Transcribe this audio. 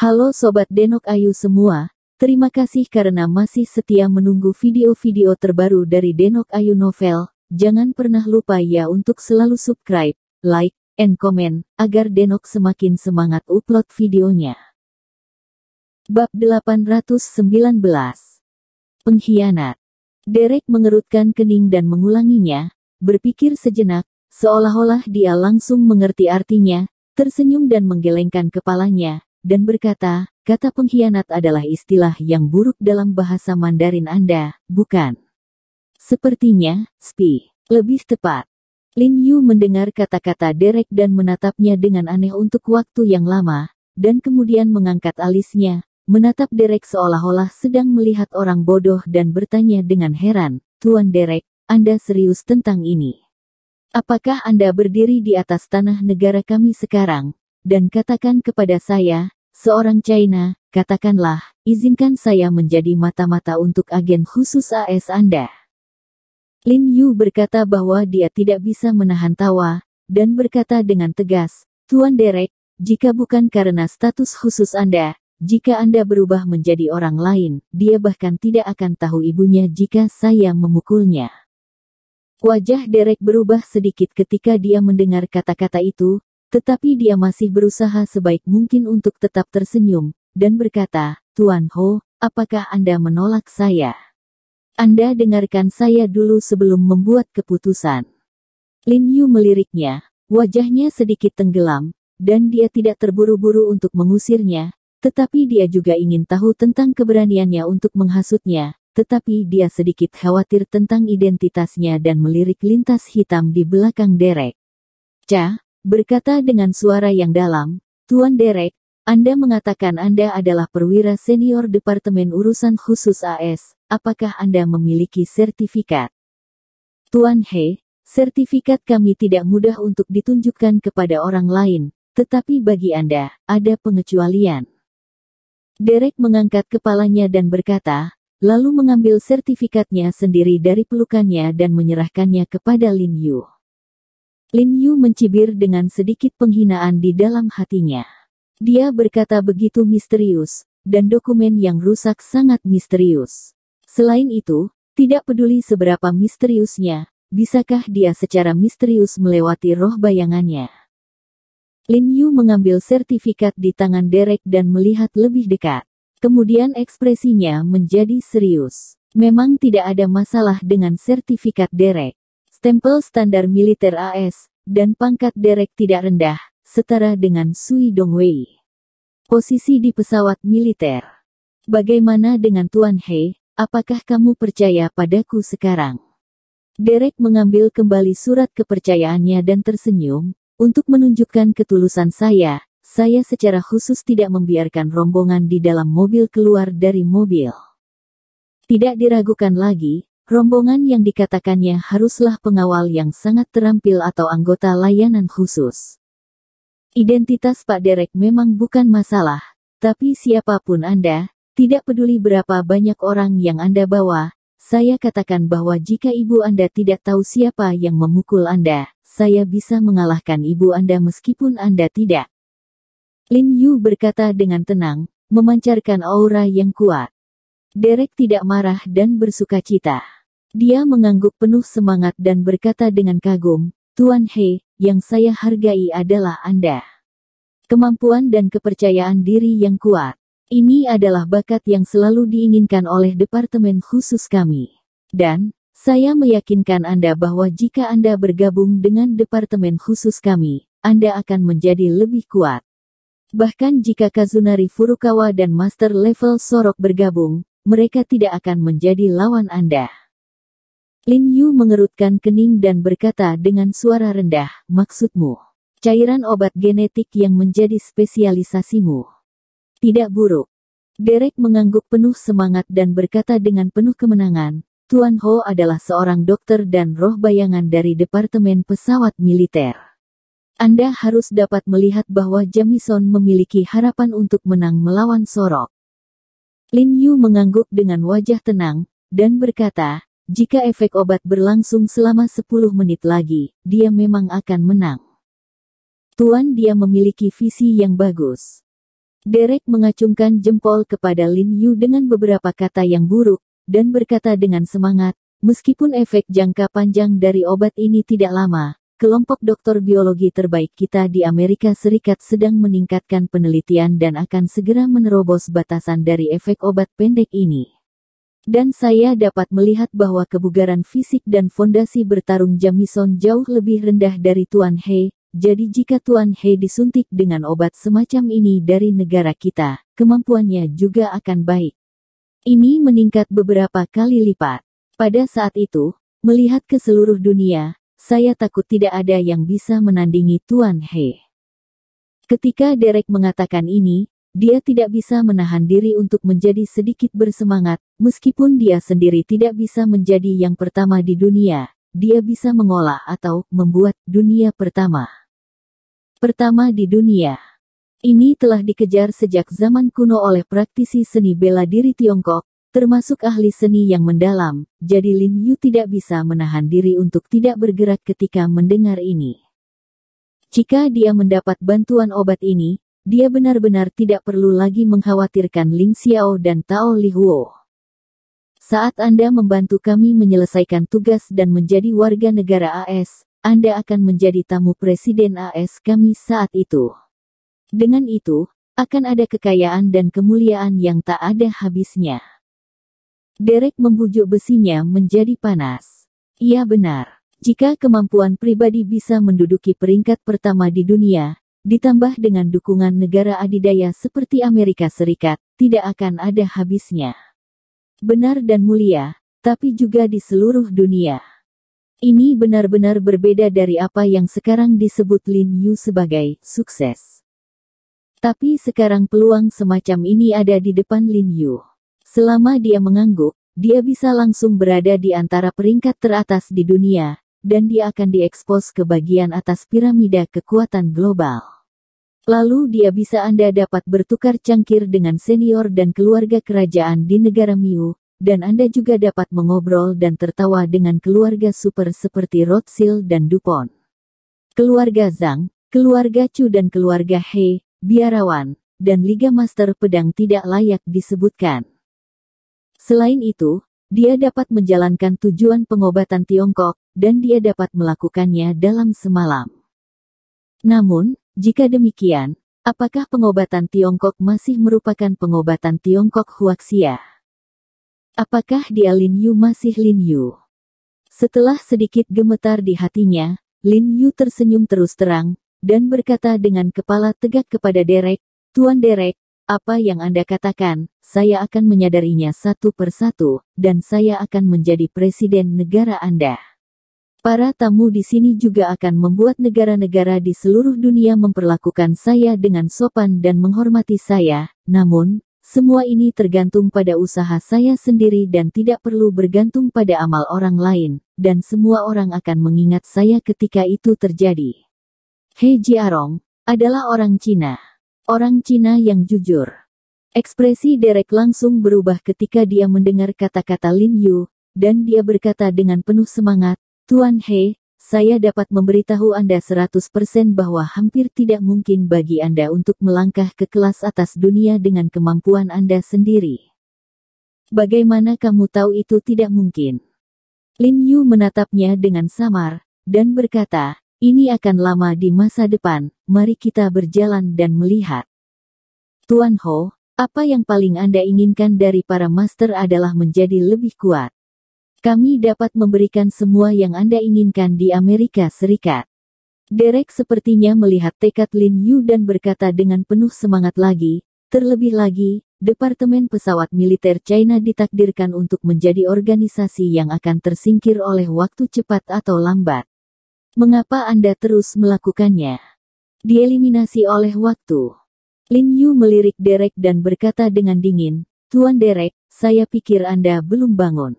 Halo Sobat Denok Ayu semua, terima kasih karena masih setia menunggu video-video terbaru dari Denok Ayu Novel. Jangan pernah lupa ya untuk selalu subscribe, like, and comment, agar Denok semakin semangat upload videonya. Bab 819. Pengkhianat. Derek mengerutkan kening dan mengulanginya, berpikir sejenak, seolah-olah dia langsung mengerti artinya, tersenyum dan menggelengkan kepalanya, dan berkata, kata pengkhianat adalah istilah yang buruk dalam bahasa Mandarin Anda, bukan? Sepertinya, Spi. Lebih tepat. Lin Yu mendengar kata-kata Derek dan menatapnya dengan aneh untuk waktu yang lama, dan kemudian mengangkat alisnya, menatap Derek seolah-olah sedang melihat orang bodoh dan bertanya dengan heran, Tuan Derek, Anda serius tentang ini? Apakah Anda berdiri di atas tanah negara kami sekarang, dan katakan kepada saya, seorang China, katakanlah, izinkan saya menjadi mata-mata untuk agen khusus AS Anda? Lin Yu berkata bahwa dia tidak bisa menahan tawa, dan berkata dengan tegas, Tuan Derek, jika bukan karena status khusus Anda, jika Anda berubah menjadi orang lain, dia bahkan tidak akan tahu ibunya jika saya memukulnya. Wajah Derek berubah sedikit ketika dia mendengar kata-kata itu, tetapi dia masih berusaha sebaik mungkin untuk tetap tersenyum, dan berkata, Tuan Ho, apakah Anda menolak saya? Anda dengarkan saya dulu sebelum membuat keputusan. Lin Yu meliriknya, wajahnya sedikit tenggelam, dan dia tidak terburu-buru untuk mengusirnya, tetapi dia juga ingin tahu tentang keberaniannya untuk menghasutnya, tetapi dia sedikit khawatir tentang identitasnya dan melirik lintas hitam di belakang Derek. Berkata dengan suara yang dalam, Tuan Derek, Anda mengatakan Anda adalah perwira senior Departemen Urusan Khusus AS, apakah Anda memiliki sertifikat? Tuan He, sertifikat kami tidak mudah untuk ditunjukkan kepada orang lain, tetapi bagi Anda, ada pengecualian. Derek mengangkat kepalanya dan berkata, lalu mengambil sertifikatnya sendiri dari pelukannya dan menyerahkannya kepada Lin Yu. Lin Yu mencibir dengan sedikit penghinaan di dalam hatinya. Dia berkata begitu misterius, dan dokumen yang rusak sangat misterius. Selain itu, tidak peduli seberapa misteriusnya, bisakah dia secara misterius melewati roh bayangannya? Lin Yu mengambil sertifikat di tangan Derek dan melihat lebih dekat. Kemudian ekspresinya menjadi serius. Memang tidak ada masalah dengan sertifikat Derek. Stempel standar militer AS, dan pangkat Derek tidak rendah, setara dengan Sui Dongwei. Posisi di pesawat militer. Bagaimana dengan Tuan He, apakah kamu percaya padaku sekarang? Derek mengambil kembali surat kepercayaannya dan tersenyum, untuk menunjukkan ketulusan saya secara khusus tidak membiarkan rombongan di dalam mobil keluar dari mobil. Tidak diragukan lagi, rombongan yang dikatakannya haruslah pengawal yang sangat terampil atau anggota layanan khusus. Identitas Pak Derek memang bukan masalah, tapi siapapun Anda, tidak peduli berapa banyak orang yang Anda bawa, saya katakan bahwa jika ibu Anda tidak tahu siapa yang memukul Anda, saya bisa mengalahkan ibu Anda meskipun Anda tidak. Lin Yu berkata dengan tenang, memancarkan aura yang kuat. Derek tidak marah dan bersukacita. Dia mengangguk penuh semangat dan berkata dengan kagum, Tuan He, yang saya hargai adalah Anda. Kemampuan dan kepercayaan diri yang kuat. Ini adalah bakat yang selalu diinginkan oleh Departemen Khusus kami. Dan, saya meyakinkan Anda bahwa jika Anda bergabung dengan Departemen Khusus kami, Anda akan menjadi lebih kuat. Bahkan jika Kazunari Furukawa dan Master Level Sorok bergabung, mereka tidak akan menjadi lawan Anda. Lin Yu mengerutkan kening dan berkata dengan suara rendah, maksudmu, cairan obat genetik yang menjadi spesialisasimu. Tidak buruk. Derek mengangguk penuh semangat dan berkata dengan penuh kemenangan, Tuan Ho adalah seorang dokter dan roh bayangan dari Departemen Pesawat Militer. Anda harus dapat melihat bahwa Jamison memiliki harapan untuk menang melawan Sorok. Lin Yu mengangguk dengan wajah tenang, dan berkata, jika efek obat berlangsung selama 10 menit lagi, dia memang akan menang. Tuan, dia memiliki visi yang bagus. Derek mengacungkan jempol kepada Lin Yu dengan beberapa kata yang buruk, dan berkata dengan semangat, meskipun efek jangka panjang dari obat ini tidak lama, kelompok dokter biologi terbaik kita di Amerika Serikat sedang meningkatkan penelitian dan akan segera menerobos batasan dari efek obat pendek ini. Dan saya dapat melihat bahwa kebugaran fisik dan fondasi bertarung Jamison jauh lebih rendah dari Tuan He. Jadi jika Tuan He disuntik dengan obat semacam ini dari negara kita, kemampuannya juga akan baik. Ini meningkat beberapa kali lipat. Pada saat itu, melihat ke seluruh dunia, saya takut tidak ada yang bisa menandingi Tuan He. Ketika Derek mengatakan ini, dia tidak bisa menahan diri untuk menjadi sedikit bersemangat, meskipun dia sendiri tidak bisa menjadi yang pertama di dunia, dia bisa mengolah atau membuat dunia pertama. Pertama di dunia. Ini telah dikejar sejak zaman kuno oleh praktisi seni bela diri Tiongkok, termasuk ahli seni yang mendalam, jadi Lin Yu tidak bisa menahan diri untuk tidak bergerak ketika mendengar ini. Jika dia mendapat bantuan obat ini, dia benar-benar tidak perlu lagi mengkhawatirkan Ling Xiao dan Tao Li Huo. Saat Anda membantu kami menyelesaikan tugas dan menjadi warga negara AS, Anda akan menjadi tamu Presiden AS kami saat itu. Dengan itu, akan ada kekayaan dan kemuliaan yang tak ada habisnya. Derek membujuk besinya menjadi panas. Iya benar. Jika kemampuan pribadi bisa menduduki peringkat pertama di dunia, ditambah dengan dukungan negara adidaya seperti Amerika Serikat, tidak akan ada habisnya. Benar dan mulia, tapi juga di seluruh dunia. Ini benar-benar berbeda dari apa yang sekarang disebut Lin Yu sebagai sukses. Tapi sekarang peluang semacam ini ada di depan Lin Yu. Selama dia mengangguk, dia bisa langsung berada di antara peringkat teratas di dunia, dan dia akan diekspos ke bagian atas piramida kekuatan global. Lalu dia bisa Anda dapat bertukar cangkir dengan senior dan keluarga kerajaan di negara Miu, dan Anda juga dapat mengobrol dan tertawa dengan keluarga super seperti Rothschild dan DuPont. Keluarga Zhang, keluarga Chu dan keluarga He, biarawan, dan Liga Master Pedang tidak layak disebutkan. Selain itu, dia dapat menjalankan tujuan pengobatan Tiongkok, dan dia dapat melakukannya dalam semalam. Namun, jika demikian, apakah pengobatan Tiongkok masih merupakan pengobatan Tiongkok Huaxia? Apakah dia Lin Yu masih Lin Yu? Setelah sedikit gemetar di hatinya, Lin Yu tersenyum terus terang, dan berkata dengan kepala tegak kepada Derek, Tuan Derek, apa yang Anda katakan, saya akan menyadarinya satu persatu, dan saya akan menjadi presiden negara Anda. Para tamu di sini juga akan membuat negara-negara di seluruh dunia memperlakukan saya dengan sopan dan menghormati saya, namun, semua ini tergantung pada usaha saya sendiri dan tidak perlu bergantung pada amal orang lain, dan semua orang akan mengingat saya ketika itu terjadi. He Jiarong adalah orang Cina. Orang Cina yang jujur. Ekspresi Derek langsung berubah ketika dia mendengar kata-kata Lin Yu, dan dia berkata dengan penuh semangat, Tuan He, saya dapat memberitahu Anda 100% bahwa hampir tidak mungkin bagi Anda untuk melangkah ke kelas atas dunia dengan kemampuan Anda sendiri. Bagaimana kamu tahu itu tidak mungkin? Lin Yu menatapnya dengan samar, dan berkata, ini akan lama di masa depan, mari kita berjalan dan melihat. Tuan Ho, apa yang paling Anda inginkan dari para master adalah menjadi lebih kuat. Kami dapat memberikan semua yang Anda inginkan di Amerika Serikat. Derek sepertinya melihat tekad Lin Yu dan berkata dengan penuh semangat lagi, terlebih lagi, Departemen Pesawat Militer China ditakdirkan untuk menjadi organisasi yang akan tersingkir oleh waktu cepat atau lambat. Mengapa Anda terus melakukannya? Dieliminasi oleh waktu. Lin Yu melirik Derek dan berkata dengan dingin, Tuan Derek, saya pikir Anda belum bangun.